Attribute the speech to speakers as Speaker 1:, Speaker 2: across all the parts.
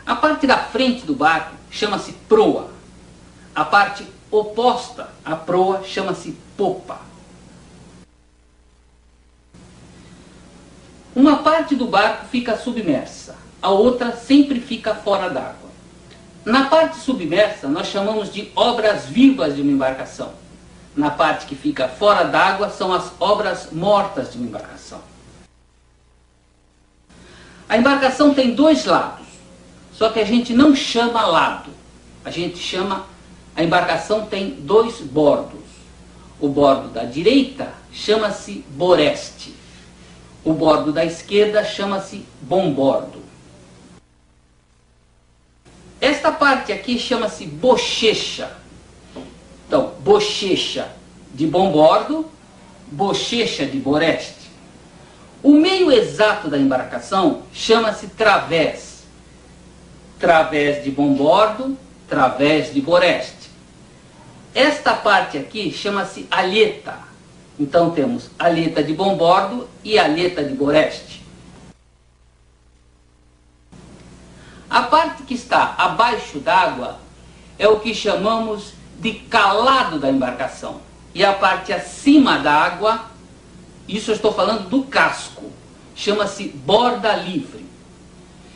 Speaker 1: A parte da frente do barco chama-se proa. A parte oposta à proa chama-se popa. Uma parte do barco fica submersa, a outra sempre fica fora d'água. Na parte submersa nós chamamos de obras vivas de uma embarcação. Na parte que fica fora d'água são as obras mortas de uma embarcação. A embarcação tem dois lados. Só que a gente não chama lado, a embarcação tem dois bordos. O bordo da direita chama-se boreste, o bordo da esquerda chama-se bombordo. Esta parte aqui chama-se bochecha. Então, bochecha de bombordo, bochecha de boreste. O meio exato da embarcação chama-se través. Través de bombordo, través de boreste. Esta parte aqui chama-se alheta. Então temos alheta de bombordo e alheta de boreste. A parte que está abaixo d'água é o que chamamos de calado da embarcação. E a parte acima da água, isso eu estou falando do casco, chama-se borda livre.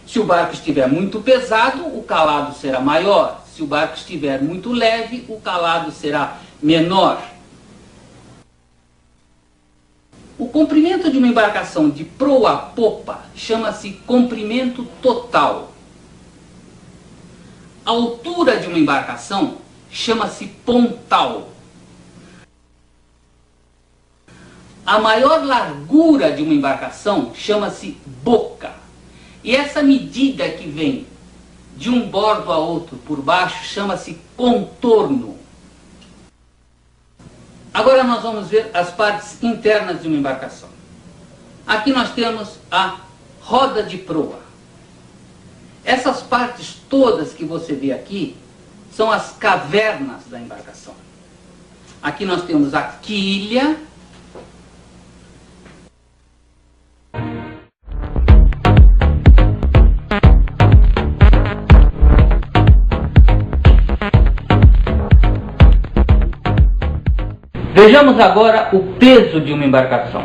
Speaker 1: Se o barco estiver muito pesado, o calado será maior. Se o barco estiver muito leve, o calado será menor. O comprimento de uma embarcação de proa a popa chama-se comprimento total. A altura de uma embarcação chama-se pontal. A maior largura de uma embarcação chama-se boca. E essa medida que vem de um bordo a outro por baixo chama-se contorno. Agora nós vamos ver as partes internas de uma embarcação. Aqui nós temos a roda de proa. Essas partes todas que você vê aqui são as cavernas da embarcação. Aqui nós temos a quilha. Vejamos agora o peso de uma embarcação.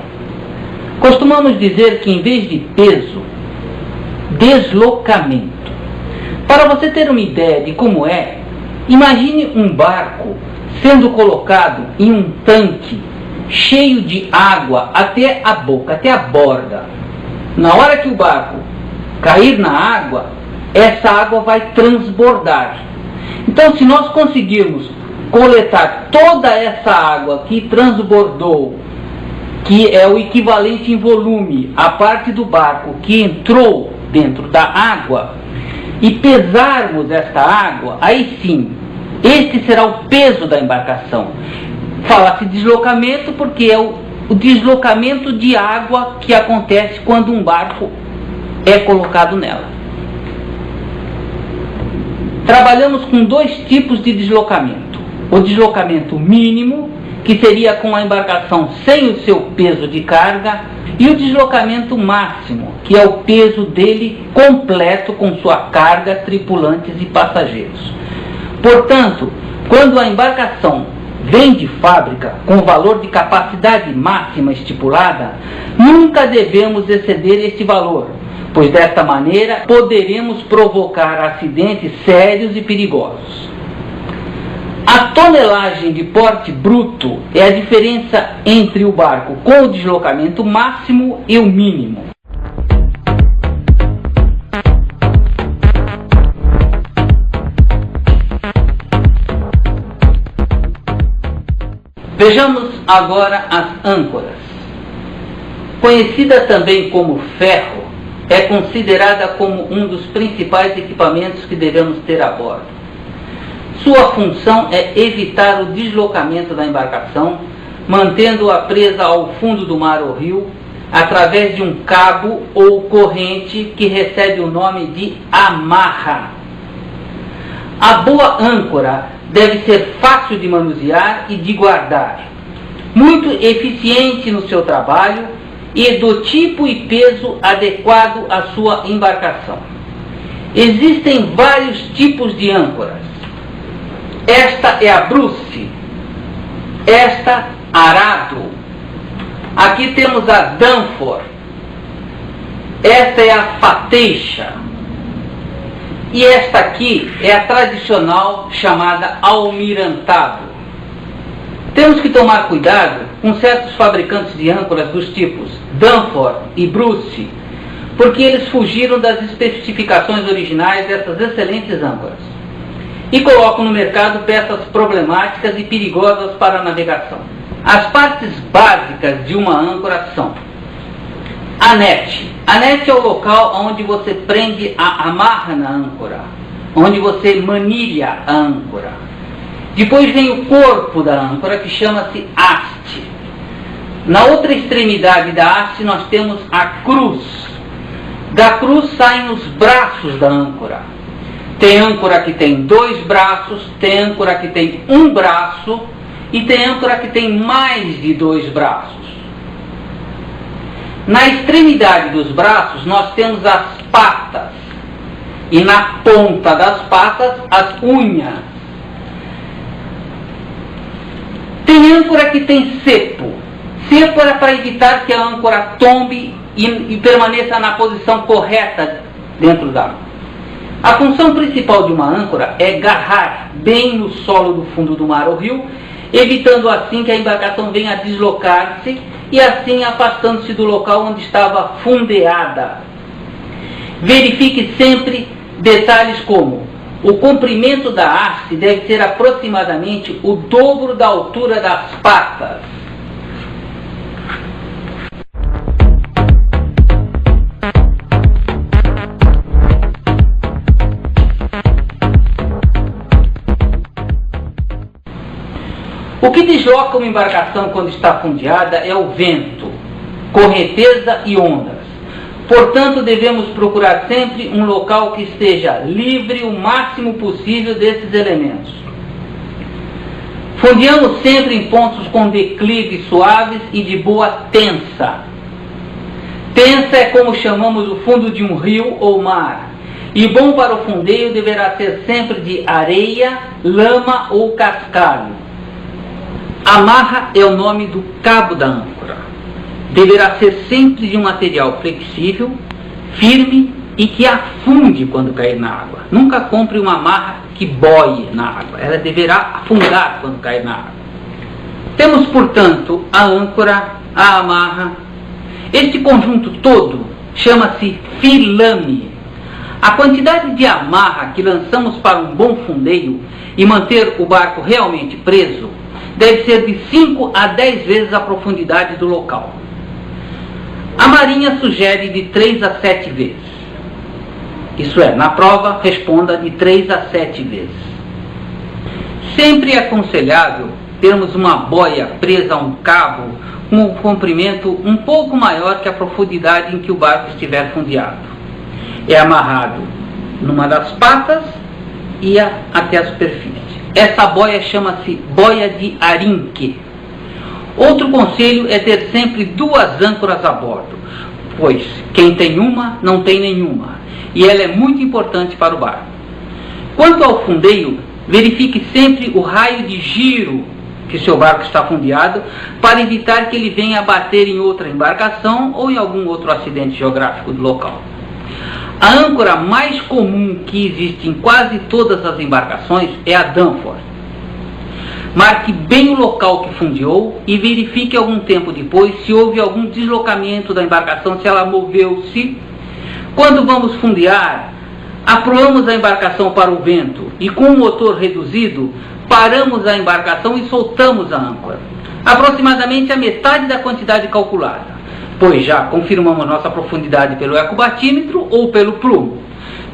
Speaker 1: Costumamos dizer que em vez de peso, deslocamento. Para você ter uma ideia de como é, imagine um barco sendo colocado em um tanque cheio de água até a boca, até a borda. Na hora que o barco cair na água, essa água vai transbordar. Então, se nós conseguirmos coletar toda essa água que transbordou, que é o equivalente em volume à parte do barco que entrou dentro da água, e pesarmos esta água, aí sim, este será o peso da embarcação. Fala-se deslocamento porque é o deslocamento de água que acontece quando um barco é colocado nela. Trabalhamos com dois tipos de deslocamento. O deslocamento mínimo, que seria com a embarcação sem o seu peso de carga, e o deslocamento máximo, que é o peso dele completo com sua carga, tripulantes e passageiros. Portanto, quando a embarcação vem de fábrica com o valor de capacidade máxima estipulada, nunca devemos exceder este valor, pois desta maneira poderemos provocar acidentes sérios e perigosos. A tonelagem de porte bruto é a diferença entre o barco com o deslocamento máximo e o mínimo. Vejamos agora as âncoras. Conhecida também como ferro, é considerada como um dos principais equipamentos que devemos ter a bordo. Sua função é evitar o deslocamento da embarcação, mantendo-a presa ao fundo do mar ou rio, através de um cabo ou corrente que recebe o nome de amarra. A boa âncora deve ser fácil de manusear e de guardar, muito eficiente no seu trabalho e do tipo e peso adequado à sua embarcação. Existem vários tipos de âncoras. Esta é a bruce, esta arado. Aqui temos a danfor, esta é a fateixa, e esta aqui é a tradicional chamada almirantado. Temos que tomar cuidado com certos fabricantes de âncoras dos tipos danfor e bruce, porque eles fugiram das especificações originais dessas excelentes âncoras e colocam no mercado peças problemáticas e perigosas para a navegação. As partes básicas de uma âncora são a net. A net é o local onde você prende a amarra na âncora, onde você manilha a âncora. Depois vem o corpo da âncora, que chama-se haste. Na outra extremidade da haste nós temos a cruz. Da cruz saem os braços da âncora. Tem âncora que tem 2 braços, tem âncora que tem 1 braço, e tem âncora que tem mais de 2 braços. Na extremidade dos braços nós temos as patas, e na ponta das patas as unhas. Tem âncora que tem cepo. Cepo é para evitar que a âncora tombe e permaneça na posição correta dentro da água. A função principal de uma âncora é garrar bem no solo do fundo do mar ou rio, evitando assim que a embarcação venha a deslocar-se e assim afastando-se do local onde estava fundeada. Verifique sempre detalhes como o comprimento da haste deve ser aproximadamente o dobro da altura das patas. O que desloca uma embarcação quando está fundeada é o vento, correnteza e ondas. Portanto, devemos procurar sempre um local que esteja livre o máximo possível desses elementos. Fundeamos sempre em pontos com declives suaves e de boa tensa. Tensa é como chamamos o fundo de um rio ou mar. E bom para o fundeio deverá ser sempre de areia, lama ou cascalho. Amarra é o nome do cabo da âncora. Deverá ser sempre de um material flexível, firme e que afunde quando cair na água. Nunca compre uma amarra que boie na água. Ela deverá afundar quando cair na água. Temos, portanto, a âncora, a amarra. Este conjunto todo chama-se filame. A quantidade de amarra que lançamos para um bom fundeio e manter o barco realmente preso deve ser de 5 a 10 vezes a profundidade do local. A Marinha sugere de 3 a 7 vezes. Isso é, na prova, responda de 3 a 7 vezes. Sempre é aconselhável termos uma boia presa a um cabo com um comprimento um pouco maior que a profundidade em que o barco estiver fundeado. É amarrado numa das patas e até a superfície. Essa boia chama-se boia de arinque. Outro conselho é ter sempre 2 âncoras a bordo, pois quem tem uma não tem nenhuma, e ela é muito importante para o barco. Quanto ao fundeio, verifique sempre o raio de giro que seu barco está fundeado, para evitar que ele venha a bater em outra embarcação ou em algum outro acidente geográfico do local. A âncora mais comum que existe em quase todas as embarcações é a danfor. Marque bem o local que fundeou e verifique algum tempo depois se houve algum deslocamento da embarcação, se ela moveu-se. Quando vamos fundear, aproamos a embarcação para o vento e com o motor reduzido, paramos a embarcação e soltamos a âncora. Aproximadamente a metade da quantidade calculada, pois já confirmamos nossa profundidade pelo ecobatímetro ou pelo plumo.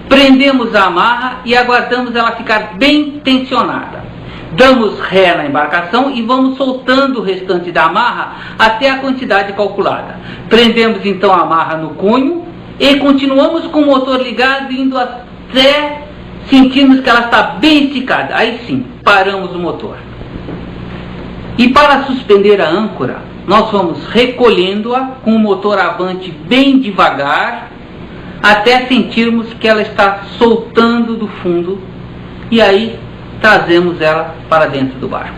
Speaker 1: Prendemos a amarra e aguardamos ela ficar bem tensionada. Damos ré na embarcação e vamos soltando o restante da amarra até a quantidade calculada. Prendemos então a amarra no cunho e continuamos com o motor ligado, indo até sentirmos que ela está bem esticada. Aí sim, paramos o motor. E para suspender a âncora, nós vamos recolhendo-a com o motor avante bem devagar, até sentirmos que ela está soltando do fundo, e aí trazemos ela para dentro do barco.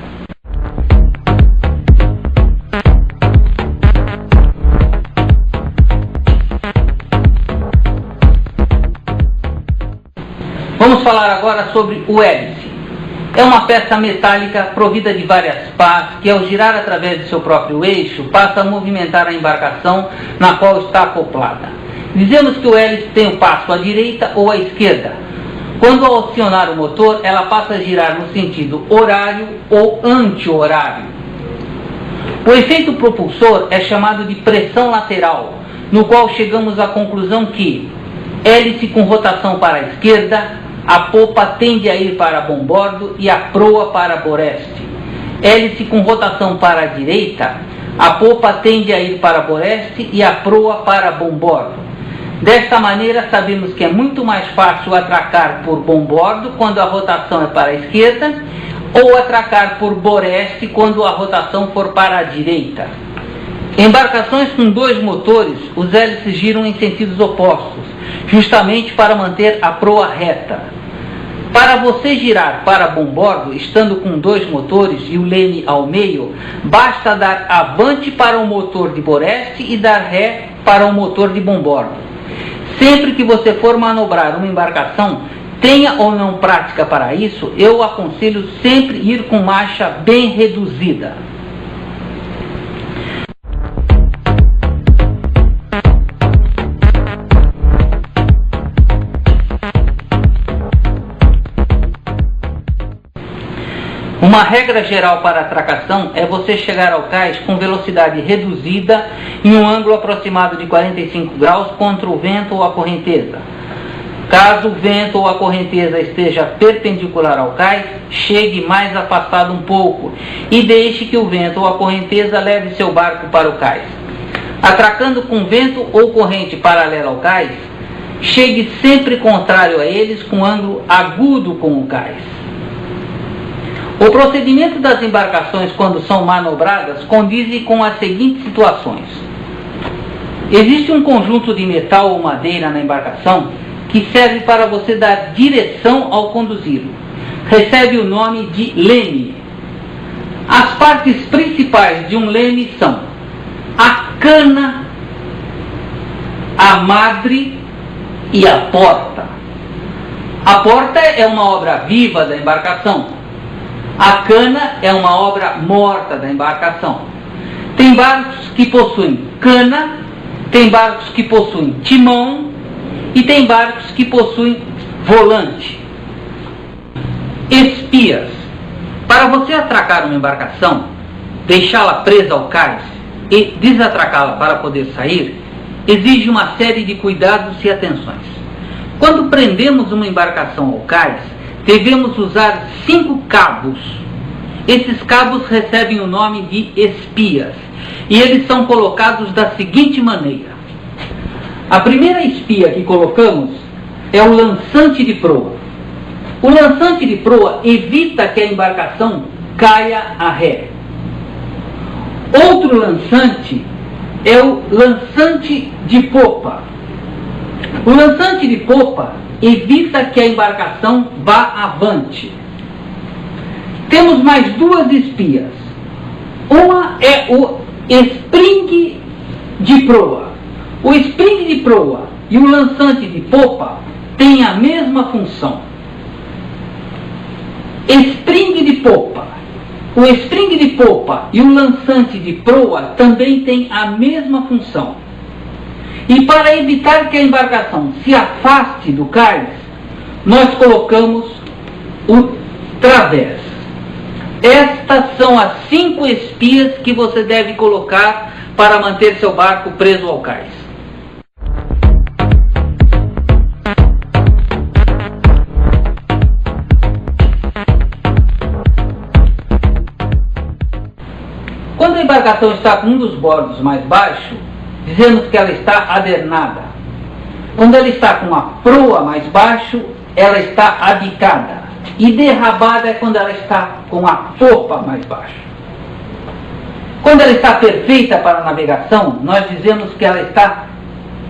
Speaker 1: Vamos falar agora sobre o hélice. É uma peça metálica provida de várias pás que, ao girar através de seu próprio eixo, passa a movimentar a embarcação na qual está acoplada. Dizemos que o hélice tem o passo à direita ou à esquerda. Quando ao acionar o motor, ela passa a girar no sentido horário ou anti-horário. O efeito propulsor é chamado de pressão lateral, no qual chegamos à conclusão que hélice com rotação para a esquerda, a popa tende a ir para bombordo e a proa para boreste. Hélice com rotação para a direita, a popa tende a ir para boreste e a proa para bombordo. Desta maneira, sabemos que é muito mais fácil atracar por bombordo quando a rotação é para a esquerda, ou atracar por boreste quando a rotação for para a direita. Em embarcações com dois motores, os hélices giram em sentidos opostos, justamente para manter a proa reta. Para você girar para bombordo, estando com dois motores e o leme ao meio, basta dar avante para o motor de boreste e dar ré para o motor de bombordo. Sempre que você for manobrar uma embarcação, tenha ou não prática para isso, eu aconselho sempre ir com marcha bem reduzida. Uma regra geral para a atracação é você chegar ao cais com velocidade reduzida em um ângulo aproximado de 45 graus contra o vento ou a correnteza. Caso o vento ou a correnteza esteja perpendicular ao cais, chegue mais afastado um pouco e deixe que o vento ou a correnteza leve seu barco para o cais. Atracando com vento ou corrente paralela ao cais, chegue sempre contrário a eles com ângulo agudo com o cais. O procedimento das embarcações quando são manobradas condiz com as seguintes situações. Existe um conjunto de metal ou madeira na embarcação que serve para você dar direção ao conduzi-lo. Recebe o nome de leme. As partes principais de um leme são a cana, a madre e a porta. A porta é uma obra viva da embarcação. A cana é uma obra morta da embarcação. Tem barcos que possuem cana, tem barcos que possuem timão e tem barcos que possuem volante. Espias. Para você atracar uma embarcação, deixá-la presa ao cais e desatracá-la para poder sair, exige uma série de cuidados e atenções. Quando prendemos uma embarcação ao cais, devemos usar 5 cabos. Esses cabos recebem o nome de espias e eles são colocados da seguinte maneira. A primeira espia que colocamos é o lançante de proa. O lançante de proa evita que a embarcação caia a ré. Outro lançante é o lançante de popa. O lançante de popa evita que a embarcação vá avante. Temos mais 2 espias. Uma é o spring de proa. O spring de proa e o lançante de popa têm a mesma função. Spring de popa. O spring de popa e o lançante de proa também têm a mesma função. E para evitar que a embarcação se afaste do cais, nós colocamos o través. Estas são as 5 espias que você deve colocar para manter seu barco preso ao cais. quando a embarcação está com um dos bordos mais baixo, dizemos que ela está adernada. Quando ela está com a proa mais baixo, ela está abicada. E derrabada é quando ela está com a popa mais baixa. Quando ela está perfeita para a navegação, nós dizemos que ela está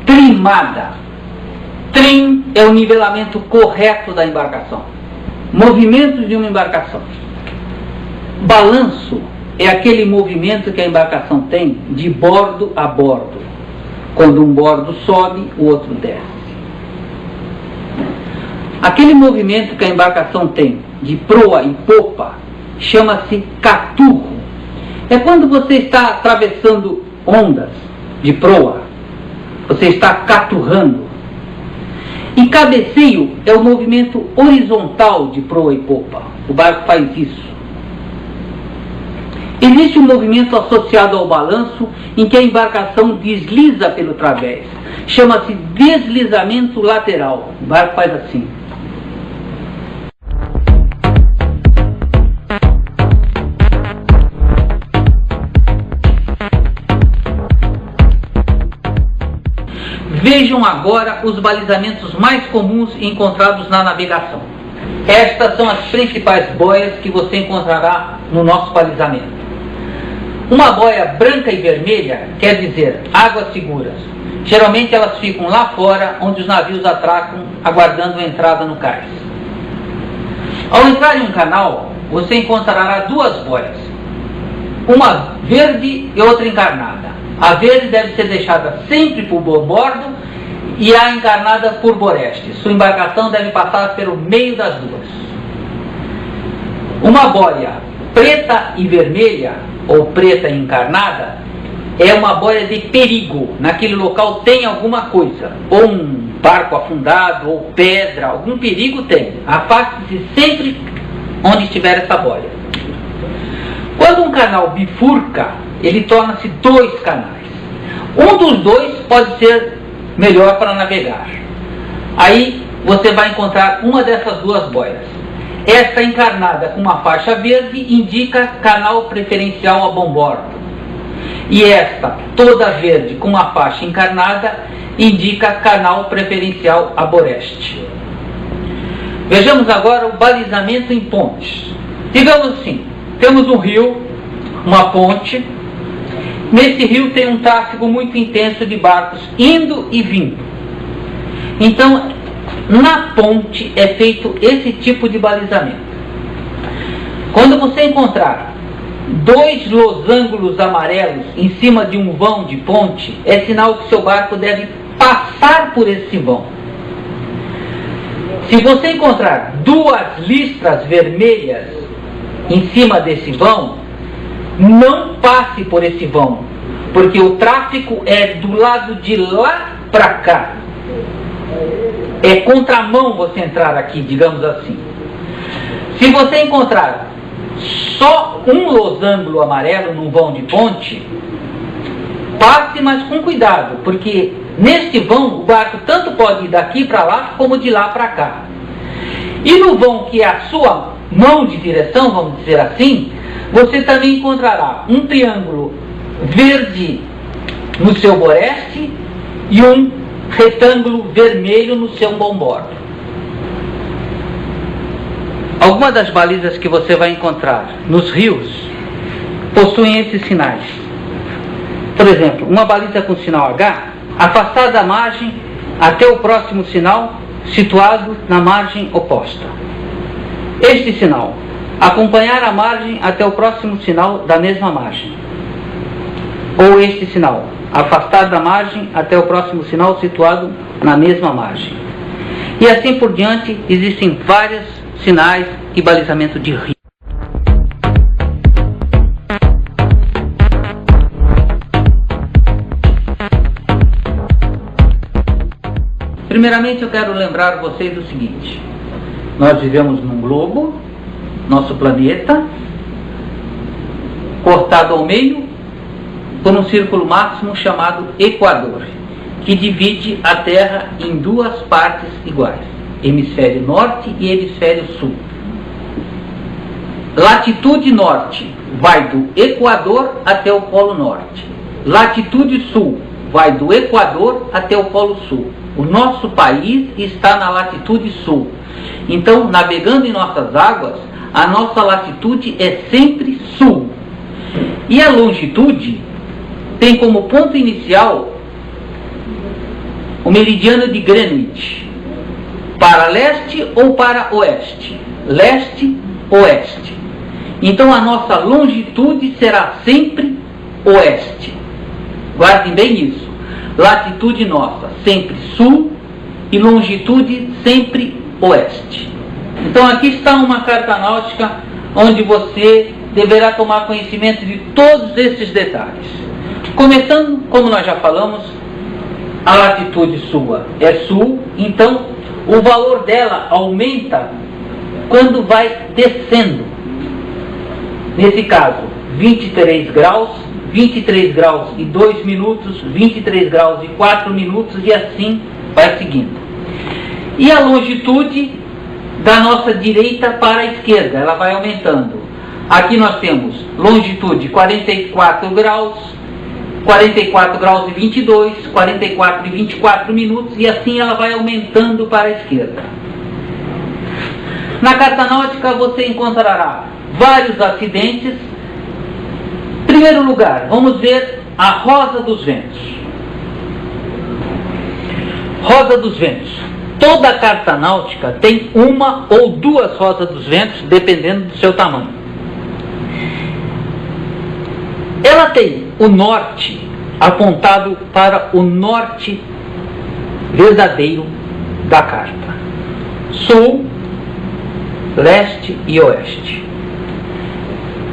Speaker 1: trimada. Trim é o nivelamento correto da embarcação. Movimentos de uma embarcação. Balanço é aquele movimento que a embarcação tem de bordo a bordo. Quando um bordo sobe, o outro desce. Aquele movimento que a embarcação tem de proa e popa chama-se caturro. É quando você está atravessando ondas de proa, você está caturrando. E cabeceio é o movimento horizontal de proa e popa. O barco faz isso. Existe um movimento associado ao balanço em que a embarcação desliza pelo través. Chama-se deslizamento lateral. O barco faz assim. Vejam agora os balizamentos mais comuns encontrados na navegação. Estas são as principais boias que você encontrará no nosso balizamento. Uma boia branca e vermelha quer dizer águas seguras. Geralmente elas ficam lá fora, onde os navios atracam, aguardando a entrada no cais. Ao entrar em um canal, você encontrará duas boias. Uma verde e outra encarnada. A verde deve ser deixada sempre por bordo e a encarnada por boreste. Sua embarcação deve passar pelo meio das duas. Uma boia preta e vermelha, ou preta e encarnada, é uma boia de perigo. Naquele local tem alguma coisa, ou um barco afundado, ou pedra, algum perigo tem. Afaste-se sempre onde estiver essa boia. Quando um canal bifurca, ele torna-se dois canais. Um dos dois pode ser melhor para navegar. Aí você vai encontrar uma dessas duas boias. Esta encarnada com uma faixa verde indica canal preferencial a bom bordo. E esta toda verde com uma faixa encarnada indica canal preferencial a boreste. Vejamos agora o balizamento em pontes. Digamos assim, temos um rio, uma ponte. Nesse rio tem um tráfego muito intenso de barcos indo e vindo. Então, na ponte é feito esse tipo de balizamento. Quando você encontrar dois losângulos amarelos em cima de um vão de ponte, é sinal que seu barco deve passar por esse vão. Se você encontrar duas listras vermelhas em cima desse vão, não passe por esse vão, porque o tráfego é do lado de lá para cá. É contramão você entrar aqui, digamos assim. Se você encontrar só um losango amarelo num vão de ponte, passe, mas com cuidado, porque neste vão o barco tanto pode ir daqui para lá como de lá para cá. E no vão que é a sua mão de direção, vamos dizer assim, você também encontrará um triângulo verde no seu boreste e um retângulo vermelho no seu bom bordo. Algumas das balizas que você vai encontrar nos rios possuem esses sinais. Por exemplo, uma baliza com sinal H, afastada da margem até o próximo sinal, situado na margem oposta. Este sinal, acompanhar a margem até o próximo sinal da mesma margem. Ou este sinal, afastado da margem até o próximo sinal situado na mesma margem. E assim por diante, existem vários sinais e balizamento de rio. Primeiramente eu quero lembrar vocês o seguinte: nós vivemos num globo, nosso planeta, cortado ao meio por um círculo máximo chamado Equador, que divide a Terra em duas partes iguais, hemisfério norte e hemisfério sul. Latitude norte vai do Equador até o Polo Norte. Latitude sul vai do Equador até o Polo Sul. O nosso país está na latitude sul. Então, navegando em nossas águas, a nossa latitude é sempre sul. E a longitude tem como ponto inicial o meridiano de Greenwich, para leste ou para oeste, leste, oeste. Então a nossa longitude será sempre oeste. Guardem bem isso. Latitude nossa sempre sul e longitude sempre oeste. Então aqui está uma carta náutica onde você deverá tomar conhecimento de todos esses detalhes. Começando, como nós já falamos, a latitude sua é sul, então o valor dela aumenta quando vai descendo. Nesse caso, 23 graus, 23 graus e 2 minutos, 23 graus e 4 minutos e assim vai seguindo. E a longitude da nossa direita para a esquerda, ela vai aumentando. Aqui nós temos longitude 44 graus, 44 graus e 22, 44 e 24 minutos e assim ela vai aumentando para a esquerda. Na carta náutica você encontrará vários acidentes. Em primeiro lugar, vamos ver a rosa dos ventos. Rosa dos ventos. Toda carta náutica tem uma ou duas rosas dos ventos, dependendo do seu tamanho. Ela tem o norte apontado para o norte verdadeiro da carta. Sul, leste e oeste.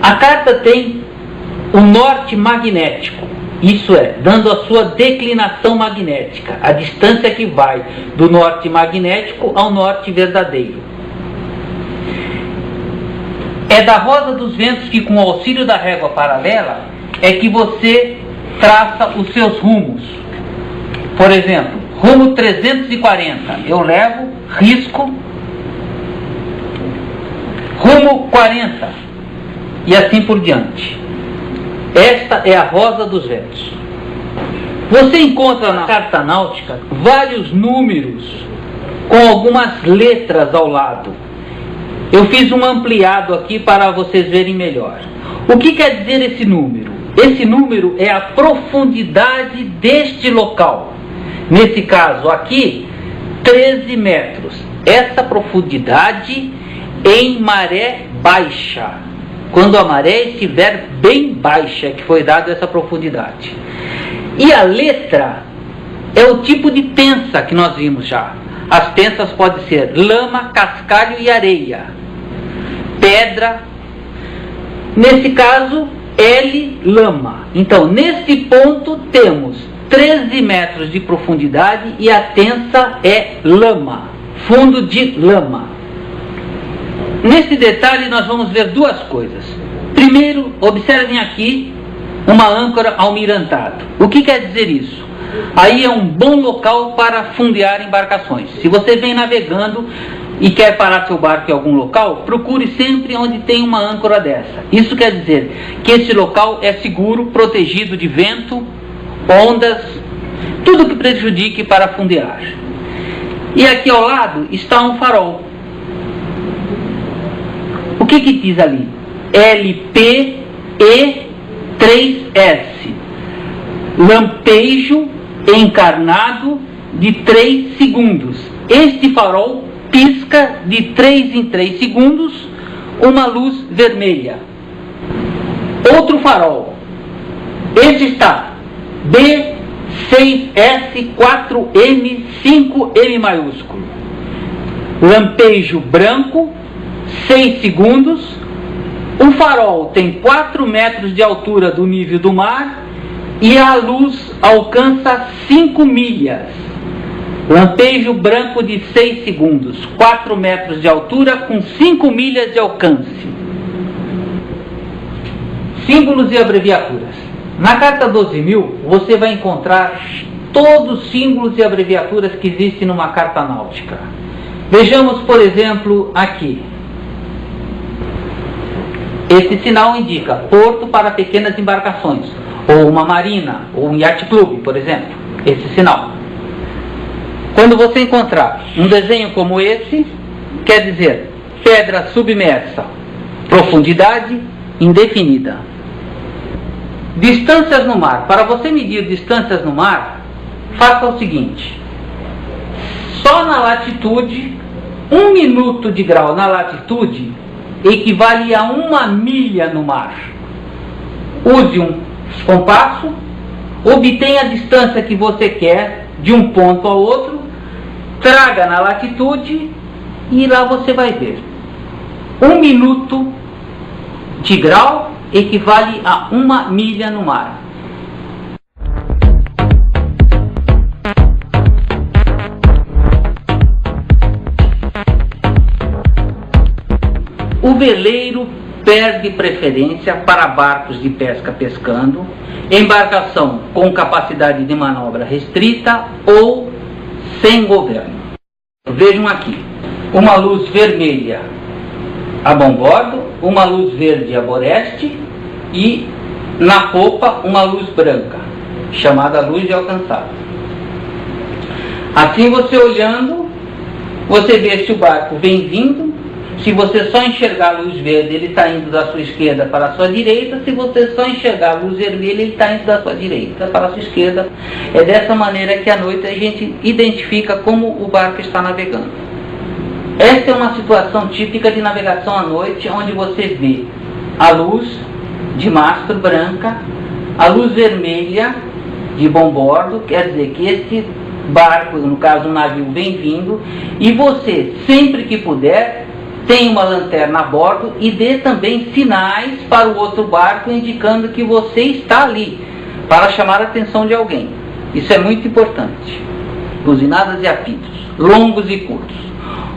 Speaker 1: A carta tem o norte magnético, isso é, dando a sua declinação magnética, a distância que vai do norte magnético ao norte verdadeiro. É da rosa dos ventos que, com o auxílio da régua paralela, é que você traça os seus rumos. Por exemplo, rumo 340, eu levo, risco, rumo 40, e assim por diante. Esta é a rosa dos ventos. Você encontra na carta náutica vários números com algumas letras ao lado. Eu fiz um ampliado aqui para vocês verem melhor. O que quer dizer esse número? Esse número é a profundidade deste local. Nesse caso aqui, 13 metros. Essa profundidade em maré baixa. Quando a maré estiver bem baixa, que foi dada essa profundidade. E a letra é o tipo de pensa que nós vimos já. As pensas podem ser lama, cascalho e areia. Pedra. Nesse caso, L, lama. Então, nesse ponto temos 13 metros de profundidade e a tensa é lama. Fundo de lama. Nesse detalhe nós vamos ver duas coisas. Primeiro, observem aqui uma âncora almirantado. O que quer dizer isso? Aí é um bom local para fundear embarcações. Se você vem navegando e quer parar seu barco em algum local, procure sempre onde tem uma âncora dessa. Isso quer dizer que esse local é seguro, protegido de vento, ondas, tudo que prejudique para fundear. E aqui ao lado está um farol. O que diz ali? LPE3S. Lampejo encarnado de 3 segundos. Este farol pisca de 3 em 3 segundos uma luz vermelha. Outro farol. Este está B6S4M5M maiúsculo. Lampejo branco, 6 segundos. O farol tem 4 metros de altura do nível do mar e a luz alcança 5 milhas. Lampejo branco de 6 segundos, 4 metros de altura com 5 milhas de alcance. Símbolos e abreviaturas. Na carta 12.000 você vai encontrar todos os símbolos e abreviaturas que existem numa carta náutica. Vejamos, por exemplo, aqui. Esse sinal indica porto para pequenas embarcações, ou uma marina, ou um yacht club, por exemplo. Esse sinal. Quando você encontrar um desenho como esse, quer dizer pedra submersa, profundidade indefinida. Distâncias no mar. Para você medir distâncias no mar, faça o seguinte: só na latitude, 1 minuto de grau na latitude equivale a 1 milha no mar. Use um compasso, obtenha a distância que você quer de um ponto ao outro, traga na latitude e lá você vai ver. 1 minuto de grau equivale a 1 milha no mar. O veleiro perde preferência para barcos de pesca pescando, embarcação com capacidade de manobra restrita ou sem governo. Vejam aqui, uma luz vermelha a bombordo, uma luz verde a boreste e na popa uma luz branca, chamada luz de alcançado. Assim você olhando, você vê se o barco vem vindo. Se você só enxergar a luz verde, ele está indo da sua esquerda para a sua direita. Se você só enxergar a luz vermelha, ele está indo da sua direita para a sua esquerda. É dessa maneira que à noite a gente identifica como o barco está navegando. Essa é uma situação típica de navegação à noite, onde você vê a luz de mastro branca, a luz vermelha de bombordo, quer dizer que esse barco, no caso um navio, vem vindo, e você, sempre que puder, tem uma lanterna a bordo e dê também sinais para o outro barco indicando que você está ali, para chamar a atenção de alguém. Isso é muito importante. Buzinadas e apitos, longos e curtos.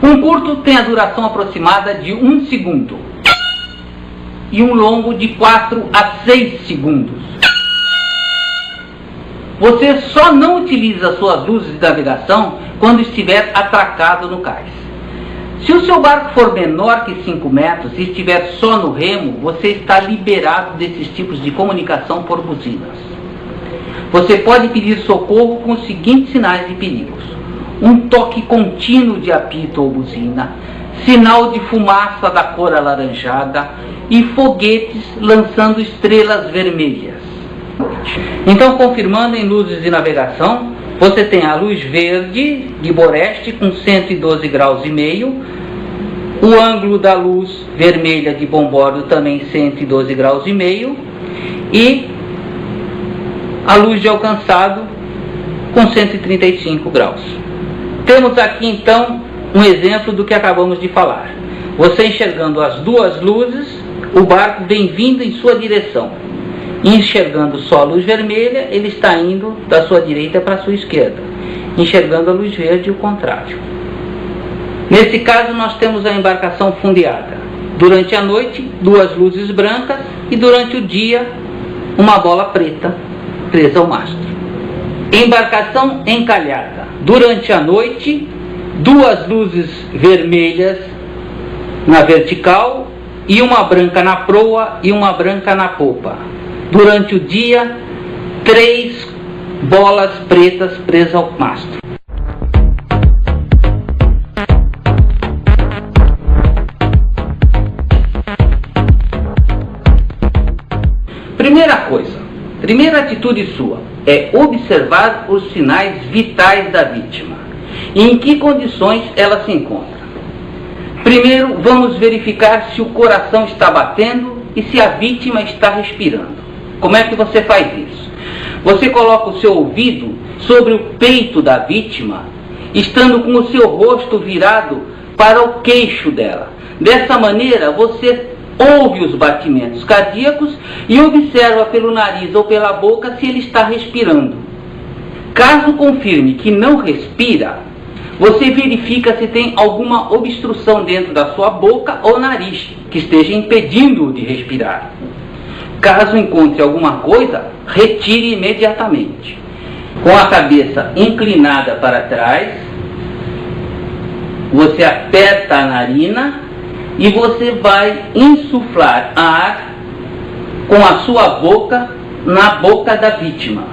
Speaker 1: Um curto tem a duração aproximada de 1 segundo e um longo de 4 a 6 segundos. Você só não utiliza suas luzes de navegação quando estiver atracado no cais. Se o seu barco for menor que 5 metros e estiver só no remo, você está liberado desses tipos de comunicação por buzinas. Você pode pedir socorro com os seguintes sinais de perigos: um toque contínuo de apito ou buzina, sinal de fumaça da cor alaranjada e foguetes lançando estrelas vermelhas. Então, confirmando em luzes de navegação, você tem a luz verde de boreste com 112 graus e meio, o ângulo da luz vermelha de bombordo também 112 graus e meio e a luz de alcançado com 135 graus. Temos aqui então um exemplo do que acabamos de falar. Você enxergando as duas luzes, o barco vem vindo em sua direção. Enxergando só a luz vermelha, ele está indo da sua direita para a sua esquerda. Enxergando a luz verde, o contrário. Nesse caso, nós temos a embarcação fundeada. Durante a noite, 2 luzes brancas e durante o dia, uma bola preta presa ao mastro. Embarcação encalhada. Durante a noite, 2 luzes vermelhas na vertical e uma branca na proa e uma branca na popa. Durante o dia, 3 bolas pretas presas ao mastro. Primeira atitude sua é observar os sinais vitais da vítima e em que condições ela se encontra. Primeiro, vamos verificar se o coração está batendo e se a vítima está respirando. Como é que você faz isso? Você coloca o seu ouvido sobre o peito da vítima, estando com o seu rosto virado para o queixo dela. Dessa maneira, você ouve os batimentos cardíacos e observa pelo nariz ou pela boca se ele está respirando. Caso confirme que não respira, você verifica se tem alguma obstrução dentro da sua boca ou nariz que esteja impedindo-o de respirar. Caso encontre alguma coisa, retire imediatamente. Com a cabeça inclinada para trás, você aperta a narina e você vai insuflar ar com a sua boca na boca da vítima.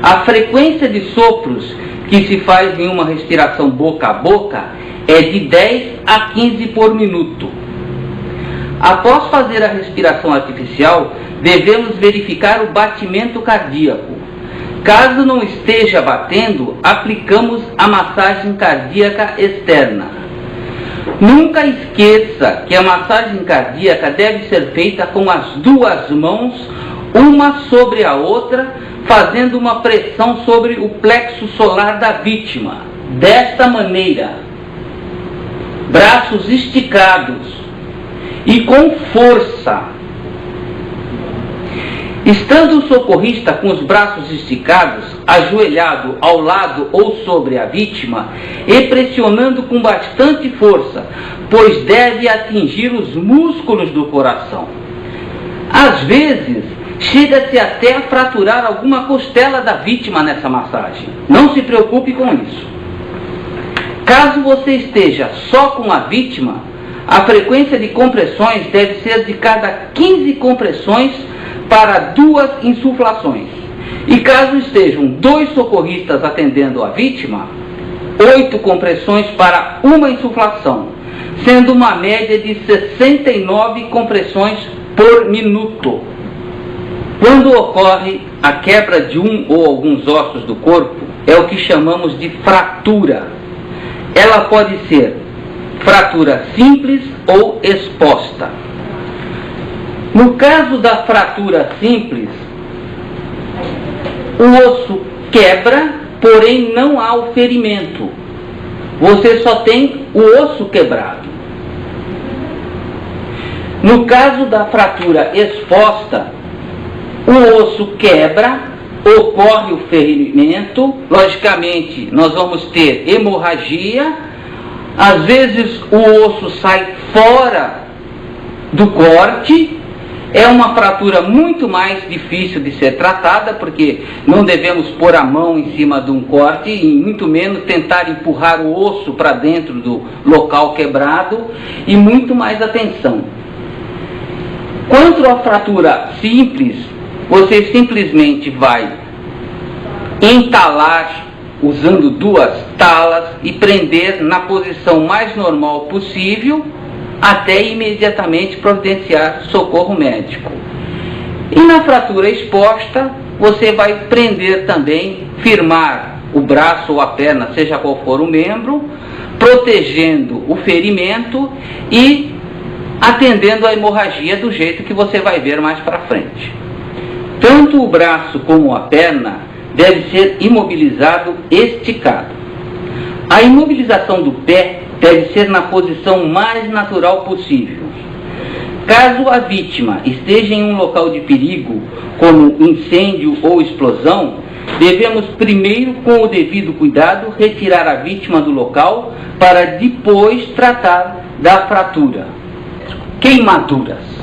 Speaker 1: A frequência de sopros que se faz em uma respiração boca a boca é de 10 a 15 por minuto. Após fazer a respiração artificial, devemos verificar o batimento cardíaco. Caso não esteja batendo, aplicamos a massagem cardíaca externa. Nunca esqueça que a massagem cardíaca deve ser feita com as duas mãos, uma sobre a outra, fazendo uma pressão sobre o plexo solar da vítima. Desta maneira, braços esticados e com força. Estando o socorrista com os braços esticados, ajoelhado ao lado ou sobre a vítima e pressionando com bastante força, pois deve atingir os músculos do coração. Às vezes, chega-se até a fraturar alguma costela da vítima nessa massagem. Não se preocupe com isso. Caso você esteja só com a vítima, a frequência de compressões deve ser de cada 15 compressões para 2 insuflações. E caso estejam 2 socorristas atendendo a vítima, 8 compressões para uma insuflação, sendo uma média de 69 compressões por minuto. Quando ocorre a quebra de um ou alguns ossos do corpo, é o que chamamos de fratura. Ela pode ser fratura simples ou exposta. No caso da fratura simples, o osso quebra, porém não há o ferimento. Você só tem o osso quebrado. No caso da fratura exposta, o osso quebra, ocorre o ferimento, logicamente nós vamos ter hemorragia, às vezes o osso sai fora do corte. É uma fratura muito mais difícil de ser tratada, porque não devemos pôr a mão em cima de um corte e muito menos tentar empurrar o osso para dentro do local quebrado, e muito mais atenção. Quanto à fratura simples, você simplesmente vai entalar usando 2 talas e prender na posição mais normal possível, até imediatamente providenciar socorro médico. E na fratura exposta, você vai prender também, firmar o braço ou a perna, seja qual for o membro, protegendo o ferimento e atendendo a hemorragia do jeito que você vai ver mais para frente. Tanto o braço como a perna deve ser imobilizado esticado. A imobilização do pé deve ser na posição mais natural possível. Caso a vítima esteja em um local de perigo, como incêndio ou explosão, devemos primeiro, com o devido cuidado, retirar a vítima do local para depois tratar da fratura. Queimaduras.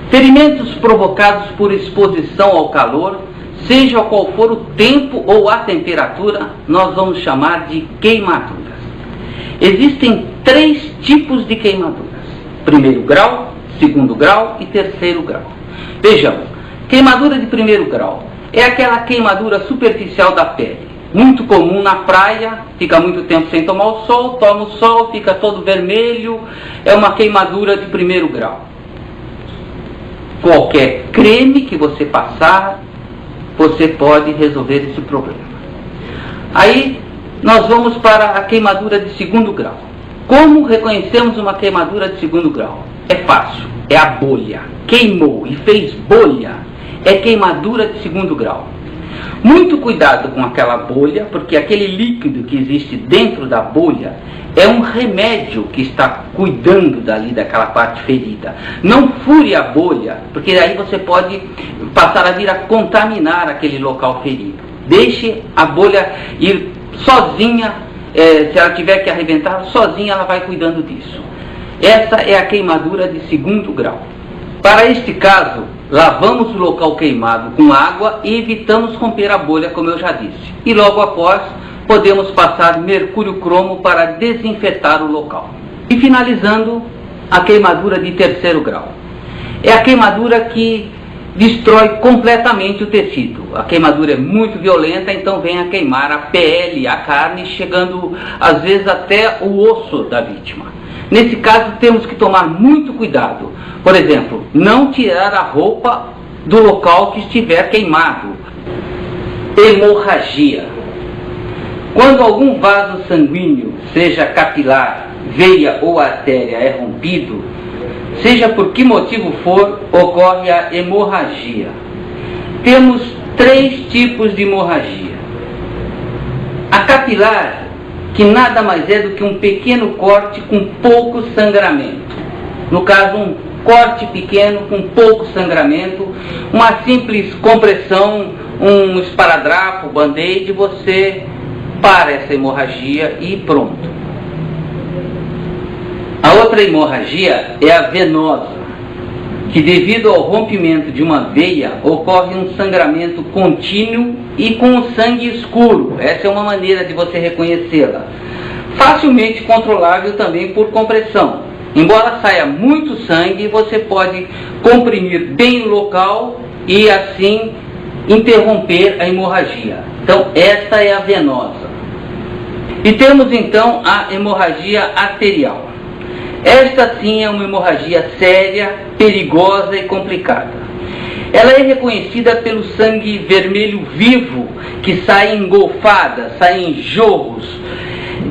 Speaker 1: Ferimentos provocados por exposição ao calor, seja qual for o tempo ou a temperatura, nós vamos chamar de queimaduras. Existem 3 tipos de queimaduras: primeiro grau, segundo grau e terceiro grau. Vejamos, queimadura de primeiro grau é aquela queimadura superficial da pele, muito comum na praia, fica muito tempo sem tomar o sol, toma o sol, fica todo vermelho, é uma queimadura de primeiro grau. Qualquer creme que você passar, você pode resolver esse problema. Aí nós vamos para a queimadura de segundo grau. Como reconhecemos uma queimadura de segundo grau? É fácil, é a bolha. Queimou e fez bolha, é queimadura de segundo grau. Muito cuidado com aquela bolha, porque aquele líquido que existe dentro da bolha é um remédio que está cuidando dali daquela parte ferida. Não fure a bolha, porque aí você pode passar a vir a contaminar aquele local ferido. Deixe a bolha ir sozinha, se ela tiver que arrebentar, sozinha ela vai cuidando disso. Essa é a queimadura de segundo grau. Para este caso, lavamos o local queimado com água e evitamos romper a bolha, como eu já disse. E logo após, podemos passar mercúrio cromo para desinfetar o local. E finalizando, a queimadura de terceiro grau. É a queimadura que destrói completamente o tecido. A queimadura é muito violenta, então vem a queimar a pele, a carne, chegando às vezes até o osso da vítima. Nesse caso temos que tomar muito cuidado. Por exemplo, não tirar a roupa do local que estiver queimado. Hemorragia. Quando algum vaso sanguíneo, seja capilar, veia ou artéria, é rompido, seja por que motivo for, ocorre a hemorragia. Temos 3 tipos de hemorragia. A capilar, que nada mais é do que um pequeno corte com pouco sangramento. No caso, um corte pequeno com pouco sangramento, uma simples compressão, um esparadrapo, band-aid, você para essa hemorragia e pronto. A outra hemorragia é a venosa, que devido ao rompimento de uma veia ocorre um sangramento contínuo e com o sangue escuro. Essa é uma maneira de você reconhecê-la. Facilmente controlável também por compressão. Embora saia muito sangue, você pode comprimir bem o local e assim interromper a hemorragia. Então esta é a venosa. E temos então a hemorragia arterial. Esta sim é uma hemorragia séria, perigosa e complicada. Ela é reconhecida pelo sangue vermelho vivo, que sai em golfadas, sai em jorros.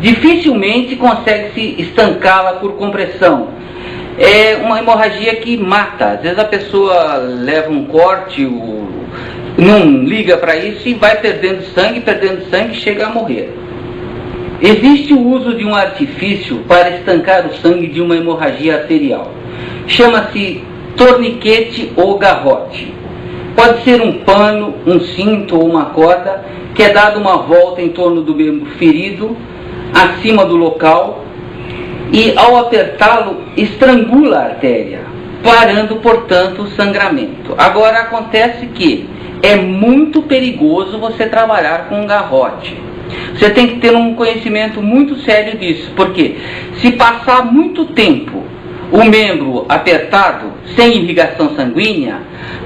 Speaker 1: Dificilmente consegue-se estancá-la por compressão. É uma hemorragia que mata. Às vezes a pessoa leva um corte, não liga para isso e vai perdendo sangue, chega a morrer. Existe o uso de um artifício para estancar o sangue de uma hemorragia arterial. Chama-se torniquete ou garrote. Pode ser um pano, um cinto ou uma corda que é dado uma volta em torno do membro ferido, acima do local, e ao apertá-lo estrangula a artéria, parando, portanto, o sangramento. Agora acontece que é muito perigoso você trabalhar com um garrote. Você tem que ter um conhecimento muito sério disso, porque se passar muito tempo o membro apertado, sem irrigação sanguínea,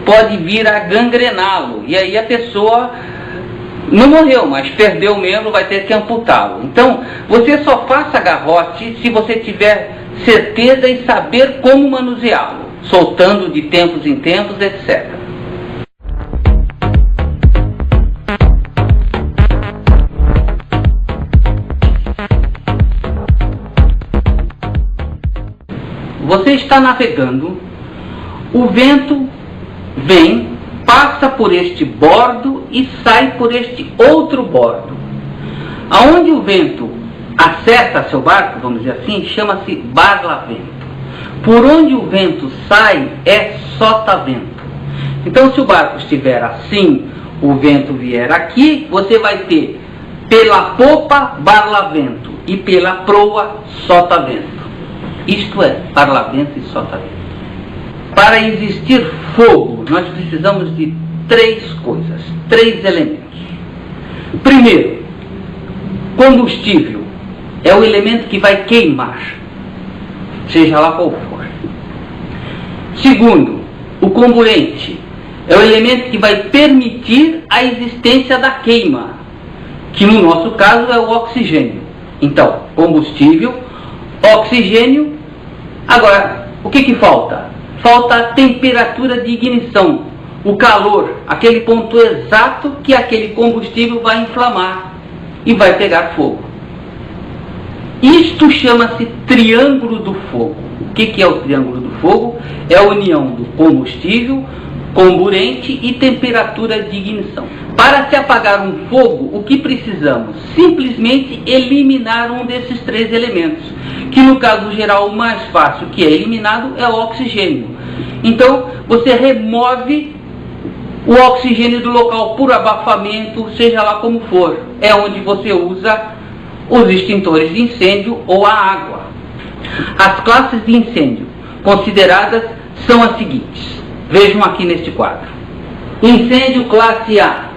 Speaker 1: pode vir a gangrená-lo, e aí a pessoa não morreu, mas perdeu o membro, vai ter que amputá-lo. Então, você só faça garrote se você tiver certeza e saber como manuseá-lo, soltando de tempos em tempos, etc. Você está navegando, o vento vem, passa por este bordo e sai por este outro bordo. Aonde o vento acerta seu barco, vamos dizer assim, chama-se barlavento. Por onde o vento sai é sotavento. Então, se o barco estiver assim, o vento vier aqui, você vai ter pela popa barlavento e pela proa sotavento. Isto é, barlavento e sotavento. Para existir fogo, nós precisamos de 3 coisas, 3 elementos. Primeiro, combustível é o elemento que vai queimar, seja lá qual for. Segundo, o comburente é o elemento que vai permitir a existência da queima, que no nosso caso é o oxigênio. Então, combustível, oxigênio. Agora, o que falta? Falta a temperatura de ignição, o calor, aquele ponto exato que aquele combustível vai inflamar e vai pegar fogo. Isto chama-se triângulo do fogo. O que é o triângulo do fogo? É a união do combustível, comburente e temperatura de ignição. Para se apagar um fogo, o que precisamos? Simplesmente eliminar um desses 3 elementos, que no caso geral o mais fácil que é eliminado é o oxigênio. Então você remove o oxigênio do local por abafamento, seja lá como for. É onde você usa os extintores de incêndio ou a água. As classes de incêndio consideradas são as seguintes. Vejam aqui neste quadro. Incêndio classe A.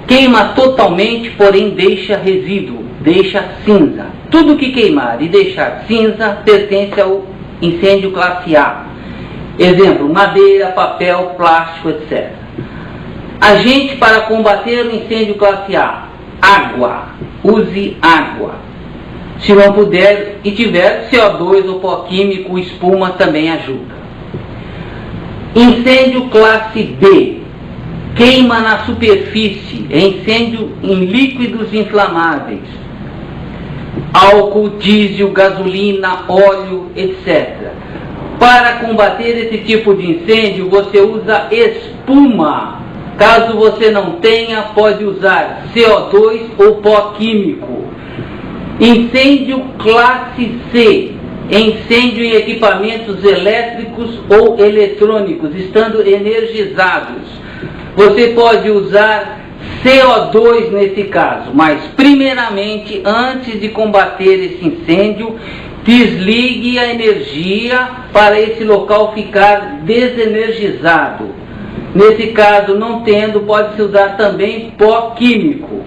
Speaker 1: Queima totalmente, porém deixa resíduo. deixa cinza. Tudo que queimar e deixar cinza pertence ao incêndio classe A. Exemplo, madeira, papel, plástico, etc. Agente para combater o incêndio classe A: água. Use água. Se não puder e tiver, CO2 ou pó químico, espuma também ajuda. Incêndio classe B: queima na superfície, incêndio em líquidos inflamáveis, álcool, diesel, gasolina, óleo, etc. Para combater esse tipo de incêndio, você usa espuma. Caso você não tenha, pode usar CO2 ou pó químico. Incêndio classe C: incêndio em equipamentos elétricos ou eletrônicos, estando energizados. Você pode usar CO2 nesse caso, mas primeiramente, antes de combater esse incêndio, desligue a energia para esse local ficar desenergizado. Nesse caso, não tendo, pode-se usar também pó químico.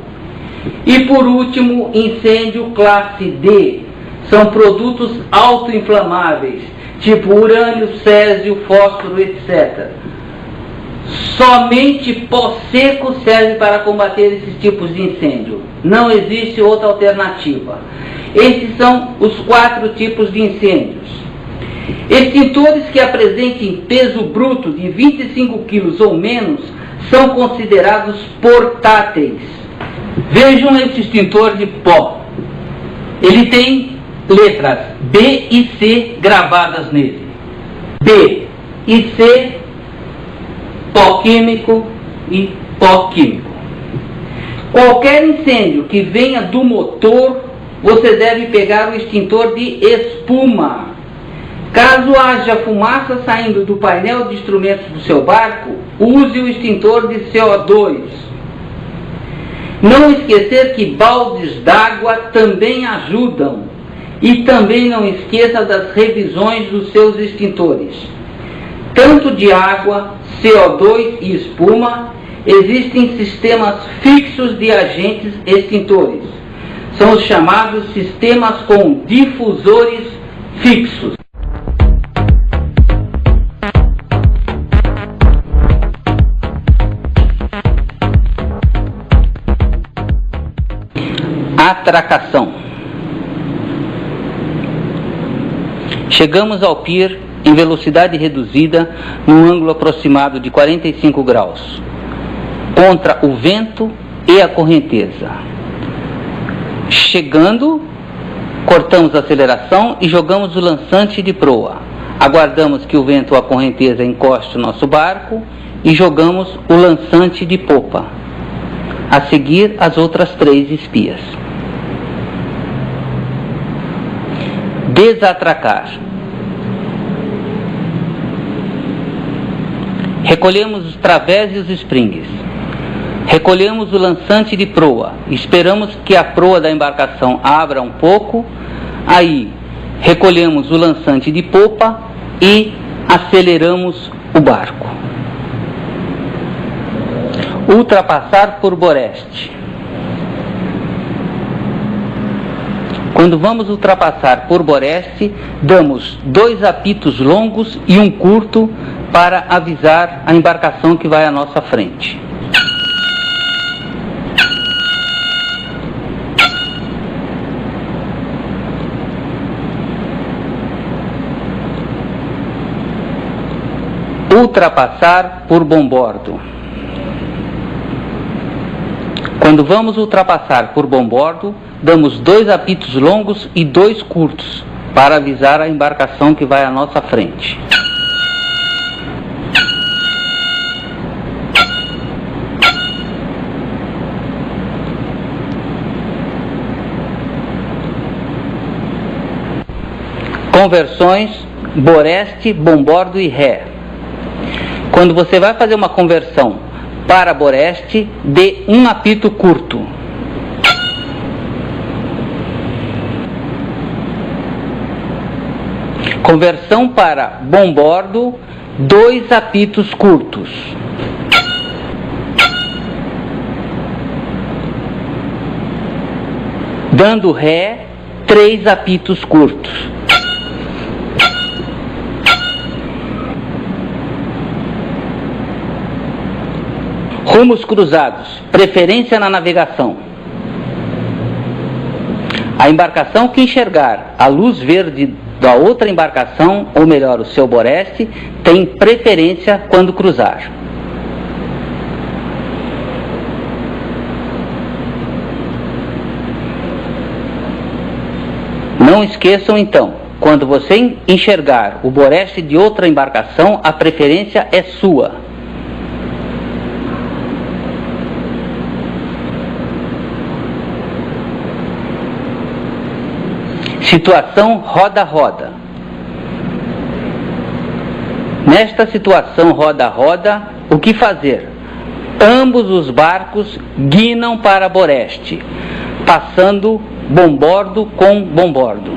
Speaker 1: E por último, incêndio classe D: são produtos autoinflamáveis, tipo urânio, césio, fósforo, etc. Somente pó seco serve para combater esses tipos de incêndio. Não existe outra alternativa. Esses são os 4 tipos de incêndios. Extintores que apresentem peso bruto de 25 kg ou menos são considerados portáteis. Vejam esse extintor de pó. Ele tem letras B e C gravadas nele. B e C, pó químico e pó químico. Qualquer incêndio que venha do motor, você deve pegar o extintor de espuma. Caso haja fumaça saindo do painel de instrumentos do seu barco, use o extintor de CO2. Não esquecer que baldes d'água também ajudam. E também não esqueça das revisões dos seus extintores. Tanto de água, CO2 e espuma, existem sistemas fixos de agentes extintores. São os chamados sistemas com difusores fixos. Atracação. Chegamos ao pier em velocidade reduzida, num ângulo aproximado de 45 graus, contra o vento e a correnteza. Chegando, cortamos a aceleração e jogamos o lançante de proa. Aguardamos que o vento ou a correnteza encoste o nosso barco e jogamos o lançante de popa. A seguir, as outras 3 espias. Desatracar. Recolhemos os través e os springs. Recolhemos o lançante de proa. Esperamos que a proa da embarcação abra um pouco. Aí, recolhemos o lançante de popa e aceleramos o barco. Ultrapassar por boreste. Quando vamos ultrapassar por boreste, damos 2 apitos longos e um curto para avisar a embarcação que vai à nossa frente. Ultrapassar por bombordo. Quando vamos ultrapassar por bombordo, damos 2 apitos longos e 2 curtos para avisar a embarcação que vai à nossa frente. Conversões, boreste, bombordo e ré. Quando você vai fazer uma conversão para boreste, dê um apito curto. Conversão para bombordo, 2 apitos curtos. dando ré, 3 apitos curtos. Rumos cruzados, preferência na navegação. A embarcação que enxergar a luz verde da outra embarcação, ou melhor, o seu boreste, tem preferência quando cruzar. Não esqueçam então, quando você enxergar o boreste de outra embarcação, a preferência é sua. Situação roda-roda. Nesta situação roda-roda, o que fazer? Ambos os barcos guinam para boreste, passando bombordo com bombordo.